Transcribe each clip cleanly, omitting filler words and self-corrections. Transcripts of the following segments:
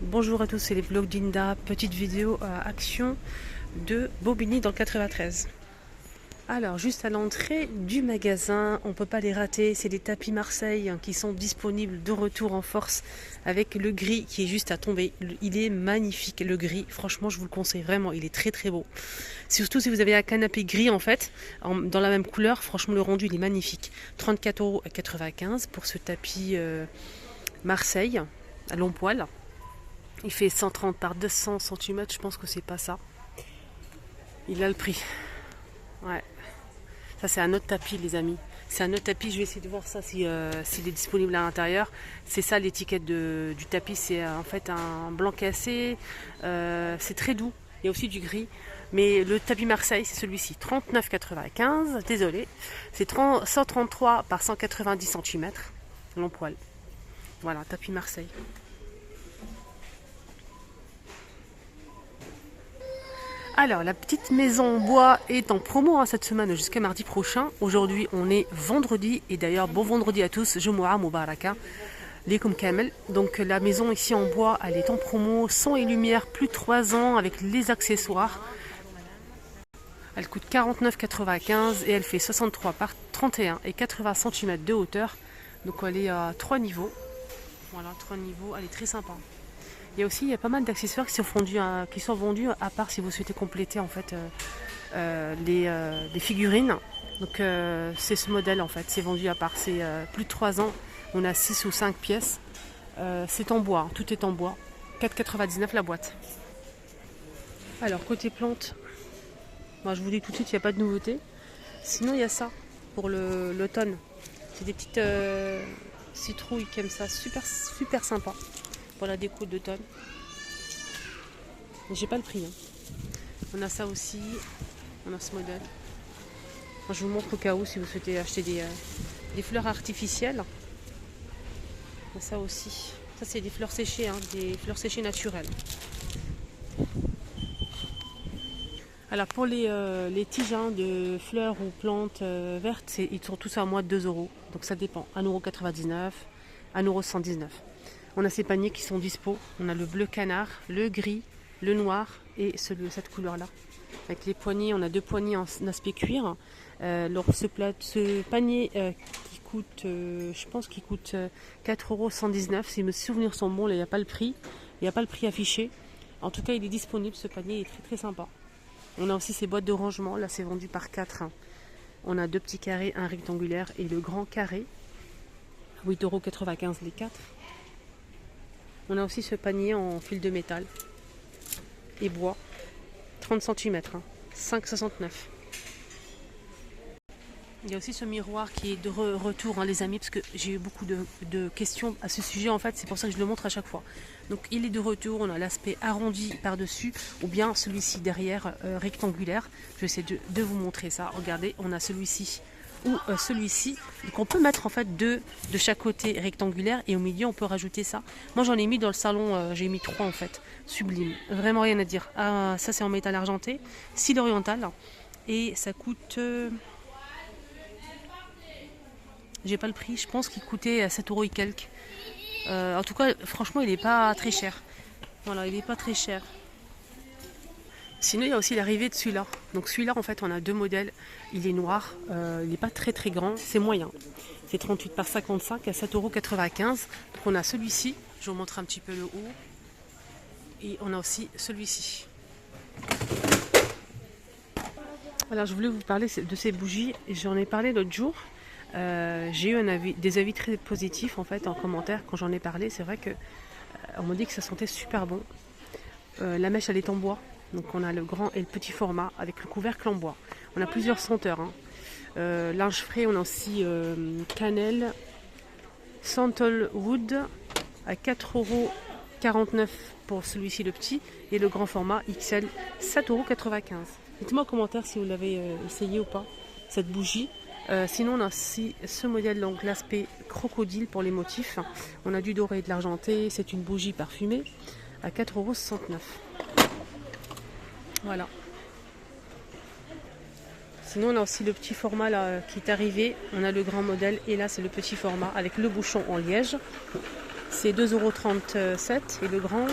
Bonjour à tous, c'est les vlogs d'Inda, petite vidéo à action de Bobigny dans le 93. Alors juste à l'entrée du magasin, on ne peut pas les rater, c'est les tapis Marseille qui sont disponibles de retour en force avec le gris qui est juste à tomber. Il est magnifique le gris, franchement je vous le conseille vraiment, il est très très beau. Surtout si vous avez un canapé gris en fait, dans la même couleur, franchement le rendu il est magnifique. 34,95 € pour ce tapis Marseille à long poil. Il fait 130 par 200 cm, je pense que c'est pas ça. Il a le prix. Ouais. Ça c'est un autre tapis les amis. C'est un autre tapis, je vais essayer de voir ça s'il est disponible à l'intérieur. C'est ça l'étiquette du tapis, c'est en fait un blanc cassé. C'est très doux, il y a aussi du gris. Mais le tapis Marseille c'est celui-ci, 39,95 €, désolé. C'est 133 par 190 cm, long poil. Voilà, tapis Marseille. Alors, la petite maison en bois est en promo cette semaine jusqu'à mardi prochain. Aujourd'hui, on est vendredi. Et d'ailleurs, bon vendredi à tous. Jumu'ah Mubaraka. Lekoum Kamel. Donc, la maison ici en bois, elle est en promo. Son et lumière, plus de 3 ans avec les accessoires. Elle coûte 49,95 € et elle fait 63 par 31 et 80 cm de hauteur. Donc, elle est à 3 niveaux. Voilà, 3 niveaux. Elle est très sympa. Il y a pas mal d'accessoires qui sont vendus à part si vous souhaitez compléter en fait les figurines. Donc c'est ce modèle en fait, c'est vendu à part. C'est plus de 3 ans, on a 6 ou 5 pièces. C'est en bois, tout est en bois. 4,99 € la boîte. Alors côté plantes, moi je vous dis tout de suite, il n'y a pas de nouveauté. Sinon il y a ça pour l'automne. C'est des petites citrouilles comme ça, super sympa. Pour la déco d'automne. J'ai pas le prix. On a ça aussi. On a ce modèle. Moi, je vous montre au cas où si vous souhaitez acheter des fleurs artificielles. On a ça aussi. Ça c'est des fleurs séchées, des fleurs séchées naturelles. Alors pour les tiges de fleurs ou plantes vertes, ils sont tous à moins de 2 €. Donc ça dépend. 1,99 €, 1,119 €. On a ces paniers qui sont dispo. On a le bleu canard, le gris, le noir et cette couleur-là. Avec les poignées, on a 2 poignées en aspect cuir. Ce panier qui coûte, je pense qu'il coûte 4,119 €. Si mes souvenirs sont bons, là, il n'y a pas le prix. Il n'y a pas le prix affiché. En tout cas, il est disponible. Ce panier est très sympa. On a aussi ces boîtes de rangement. Là, c'est vendu par 4. On a 2 petits carrés, un rectangulaire et le grand carré. 8,95 € les 4. On a aussi ce panier en fil de métal et bois, 30 cm, 5,69 €. Il y a aussi ce miroir qui est de retour, les amis, parce que j'ai eu beaucoup de questions à ce sujet, en fait, c'est pour ça que je le montre à chaque fois. Donc il est de retour, on a l'aspect arrondi par-dessus, ou bien celui-ci derrière, rectangulaire. Je vais essayer de vous montrer ça. Regardez, on a celui-ci ou celui-ci. Donc on peut mettre en fait 2 de chaque côté rectangulaire et au milieu on peut rajouter ça. Moi j'en ai mis dans le salon, j'ai mis 3 en fait. Sublime, vraiment rien à dire. Ah, ça c'est en métal argenté, style oriental et ça coûte... j'ai pas le prix, je pense qu'il coûtait 7 € et quelques. En tout cas franchement il est pas très cher. Voilà, il est pas très cher. Sinon, il y a aussi l'arrivée de celui-là. Donc celui-là, en fait, on a 2 modèles. Il est noir, il n'est pas très grand, c'est moyen. C'est 38 par 55 à 7,95 €. Donc on a celui-ci, je vous montre un petit peu le haut. Et on a aussi celui-ci. Alors je voulais vous parler de ces bougies. J'en ai parlé l'autre jour. J'ai eu des avis très positifs en fait en commentaire quand j'en ai parlé. C'est vrai que on m'a dit que ça sentait super bon. La mèche, elle est en bois. Donc on a le grand et le petit format avec le couvercle en bois. On a plusieurs senteurs. Linge frais, on a aussi cannelle, sandalwood à 4,49 € pour celui-ci le petit et le grand format XL 7,95 €. Dites-moi en commentaire si vous l'avez essayé ou pas cette bougie. Sinon on a aussi ce modèle, donc l'aspect crocodile pour les motifs. On a du doré et de l'argenté. C'est une bougie parfumée à 4,69 €. Voilà. Sinon on a aussi le petit format qui est arrivé. On a le grand modèle et là c'est le petit format avec le bouchon en liège. c'est 2,37 € et le grand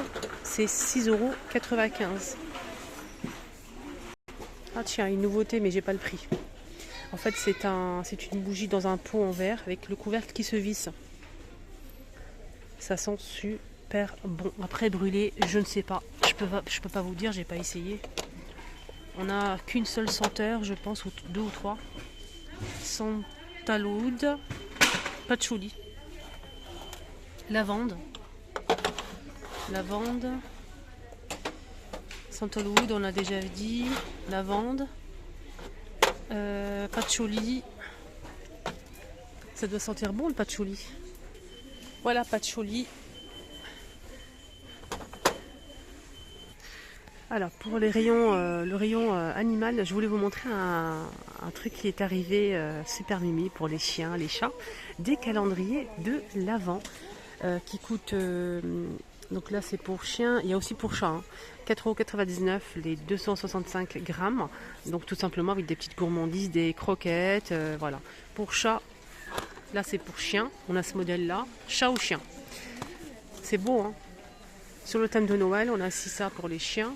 c'est 6,95 €. Ah tiens, une nouveauté mais j'ai pas le prix. En fait c'est une bougie dans un pot en verre avec le couvercle qui se visse. Ça sent super bon. Après brûlé, je ne sais pas. Je peux pas vous dire, j'ai pas essayé. On n'a qu'une seule senteur, je pense, ou deux ou trois. Sandalwood, patchouli, lavande, sandalwood, on a déjà dit, lavande, patchouli. Ça doit sentir bon le patchouli. Voilà, patchouli. Alors pour les rayons, le rayon animal, je voulais vous montrer un truc qui est arrivé super mimi pour les chiens, les chats. Des calendriers de l'Avent qui coûtent, donc là c'est pour chiens, il y a aussi pour chats, hein, 4,99 € les 265 grammes. Donc tout simplement avec des petites gourmandises, des croquettes, voilà. Pour chat, là c'est pour chien, on a ce modèle là, chat ou chien. C'est beau, hein. Sur le thème de Noël, on a aussi ça pour les chiens.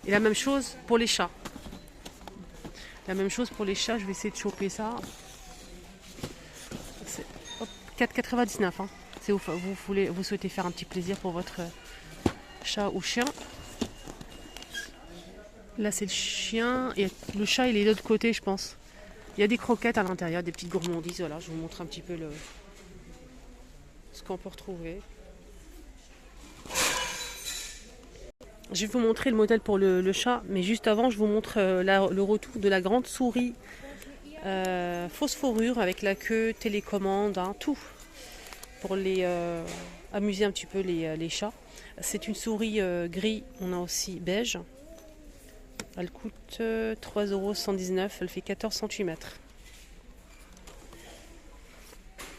Et la même chose pour les chats. La même chose pour les chats, je vais essayer de choper ça. C'est 4,99 €. Hein. Vous souhaitez faire un petit plaisir pour votre chat ou chien. Là c'est le chien et le chat il est de l'autre côté je pense. Il y a des croquettes à l'intérieur, des petites gourmandises. Voilà, je vous montre un petit peu ce qu'on peut retrouver. Je vais vous montrer le modèle pour le chat, mais juste avant, je vous montre le retour de la grande souris phosphorure avec la queue, télécommande, hein, tout pour les amuser un petit peu les chats. C'est une souris gris, on a aussi beige. Elle coûte 3,119 €, elle fait 14 cm.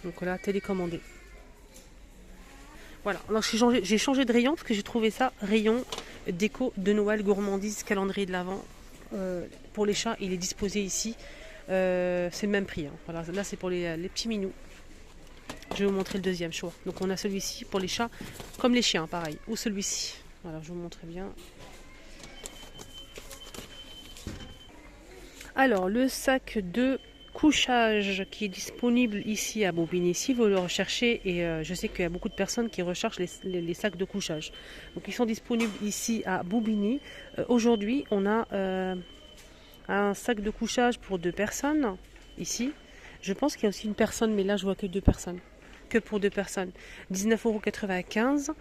Donc là, télécommandé. Voilà, alors j'ai changé de rayon parce que j'ai trouvé ça rayon déco de Noël, gourmandise, calendrier de l'Avent. Pour les chats, il est disposé ici. C'est le même prix. Hein. Voilà, là, c'est pour les petits minous. Je vais vous montrer le deuxième choix. Donc, on a celui-ci pour les chats, comme les chiens, pareil. Ou celui-ci. Voilà, je vous montre bien. Alors, le sac de couchage qui est disponible ici à Bobigny, si vous le recherchez, et je sais qu'il y a beaucoup de personnes qui recherchent les sacs de couchage. Donc ils sont disponibles ici à Bobigny. Aujourd'hui, on a un sac de couchage pour 2 personnes ici. Je pense qu'il y a aussi une personne, mais là je vois que 2 personnes. Que pour 2 personnes. 19,95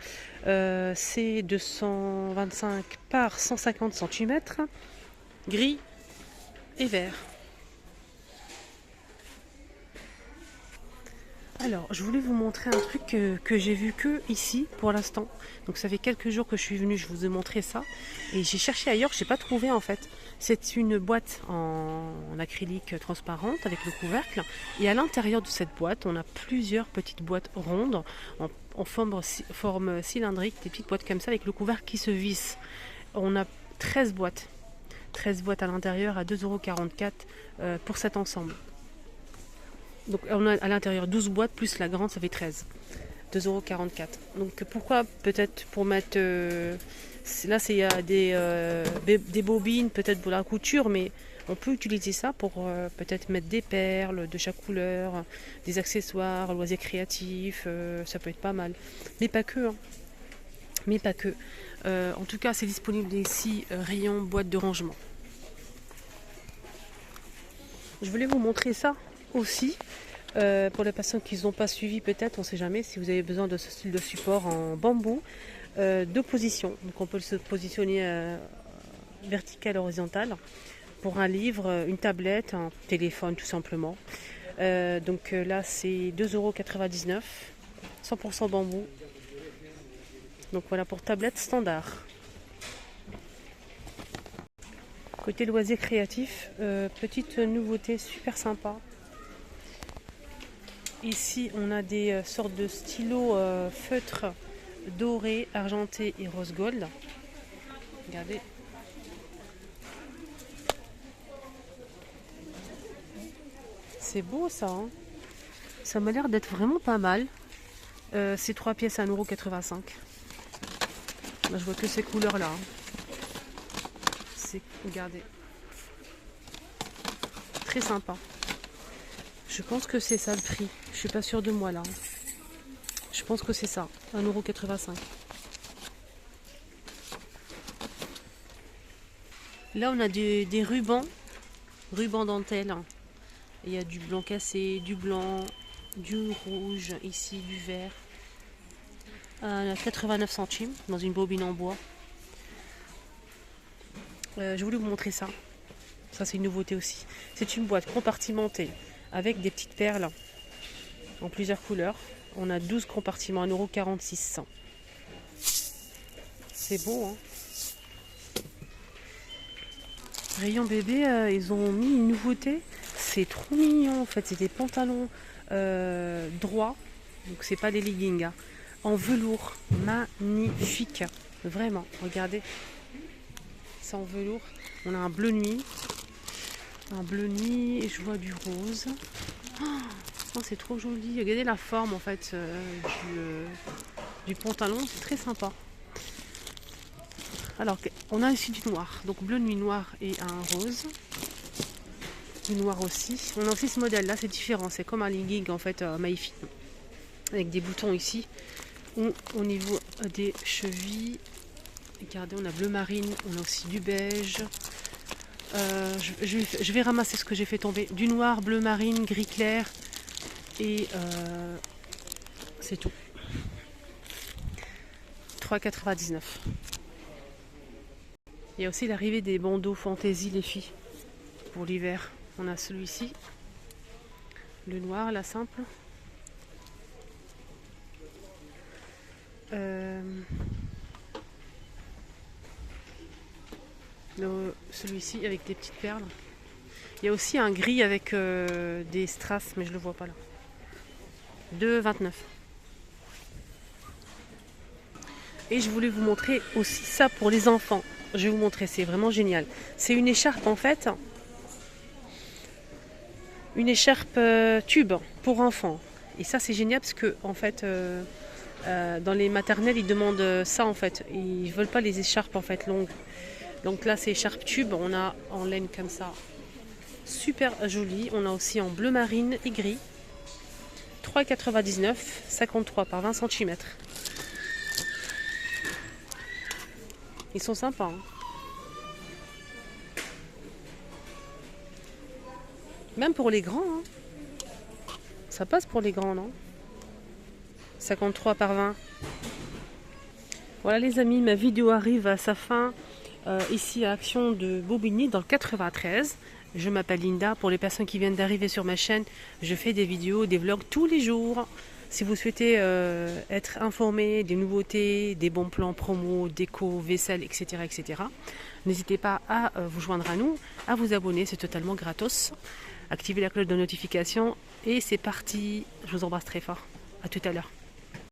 €. C'est 225 par 150 cm. Gris et vert. Alors, je voulais vous montrer un truc que j'ai vu que ici pour l'instant. Donc ça fait quelques jours que je suis venue, je vous ai montré ça. Et j'ai cherché ailleurs, je n'ai pas trouvé en fait. C'est une boîte en acrylique transparente avec le couvercle. Et à l'intérieur de cette boîte, on a plusieurs petites boîtes rondes en forme cylindrique, des petites boîtes comme ça avec le couvercle qui se visse. On a 13 boîtes. 13 boîtes à l'intérieur à 2,44 € pour cet ensemble. Donc on a à l'intérieur 12 boîtes plus la grande, ça fait 13. 2,44 €. Donc pourquoi peut-être pour mettre... là il y a des bobines peut-être pour la couture, mais on peut utiliser ça pour peut-être mettre des perles de chaque couleur, des accessoires, loisirs créatifs, ça peut être pas mal. Mais pas que. Hein. Mais pas que. En tout cas c'est disponible ici, rayon boîte de rangement. Je voulais vous montrer ça aussi. Pour les personnes qui n'ont pas suivi, peut-être, on ne sait jamais, si vous avez besoin de ce style de support en bambou, 2 positions. Donc on peut se positionner vertical, horizontal, pour un livre, une tablette, un téléphone tout simplement. Donc là c'est 2,99 €, 100% bambou. Donc voilà pour tablette standard. Côté loisirs créatifs, petite nouveauté super sympa. Ici, on a des sortes de stylos feutres dorés, argentés et rose gold. Regardez. C'est beau ça. Hein, ça m'a l'air d'être vraiment pas mal. C'est 3 pièces à 1,85 €. Là, je vois que ces couleurs-là. Regardez. Très sympa. Je pense que c'est ça le prix. Je suis pas sûre de moi là. Je pense que c'est ça. 1,85 €. Là, on a des rubans. Rubans dentelle. Il y a du blanc cassé, du blanc, du rouge, ici du vert. 89 centimes dans une bobine en bois. Je voulais vous montrer ça. Ça, c'est une nouveauté aussi. C'est une boîte compartimentée avec des petites perles en plusieurs couleurs. On a 12 compartiments, 1,46 €. C'est beau, hein? Rayon bébé, ils ont mis une nouveauté. C'est trop mignon en fait. C'est des pantalons droits. Donc, c'est pas des leggings. Hein. En velours. Magnifique. Vraiment. Regardez. C'est en velours. On a un bleu nuit. Un bleu nuit. Et je vois du rose. Oh, c'est trop joli. Regardez la forme en fait du pantalon. C'est très sympa. Alors, on a aussi du noir. Donc, bleu nuit noir et un rose. Du noir aussi. On a aussi ce modèle là. C'est différent. C'est comme un legging en fait maïfi. Avec des boutons ici. Ou au niveau des chevilles. Regardez, on a bleu marine. On a aussi du beige. Je vais ramasser ce que j'ai fait tomber. Du noir, bleu marine, gris clair. Et c'est tout. 3,99 €. Il y a aussi l'arrivée des bandeaux fantaisie les filles. Pour l'hiver. On a celui-ci. Le noir, la simple. Celui-ci avec des petites perles. Il y a aussi un gris avec des strass, mais je le vois pas là. 2,29 €. Et je voulais vous montrer aussi ça pour les enfants. Je vais vous montrer, c'est vraiment génial. C'est une écharpe en fait. Une écharpe tube pour enfants. Et ça c'est génial parce que en fait dans les maternelles ils demandent ça en fait. Ils veulent pas les écharpes en fait longues. Donc là c'est écharpe tube. On a en laine comme ça. Super joli. On a aussi en bleu marine et gris. 3,99 €, 53 par 20 cm. Ils sont sympas. Hein. Même pour les grands. Hein. Ça passe pour les grands, non? 53 par 20. Voilà les amis, ma vidéo arrive à sa fin. Ici à Action de Bobigny dans le 93. Je m'appelle Linda. Pour les personnes qui viennent d'arriver sur ma chaîne, je fais des vidéos, des vlogs tous les jours. Si vous souhaitez être informé des nouveautés, des bons plans promo, déco, vaisselle, etc. etc. n'hésitez pas à vous joindre à nous, à vous abonner, c'est totalement gratos. Activez la cloche de notification et c'est parti. Je vous embrasse très fort. À tout à l'heure.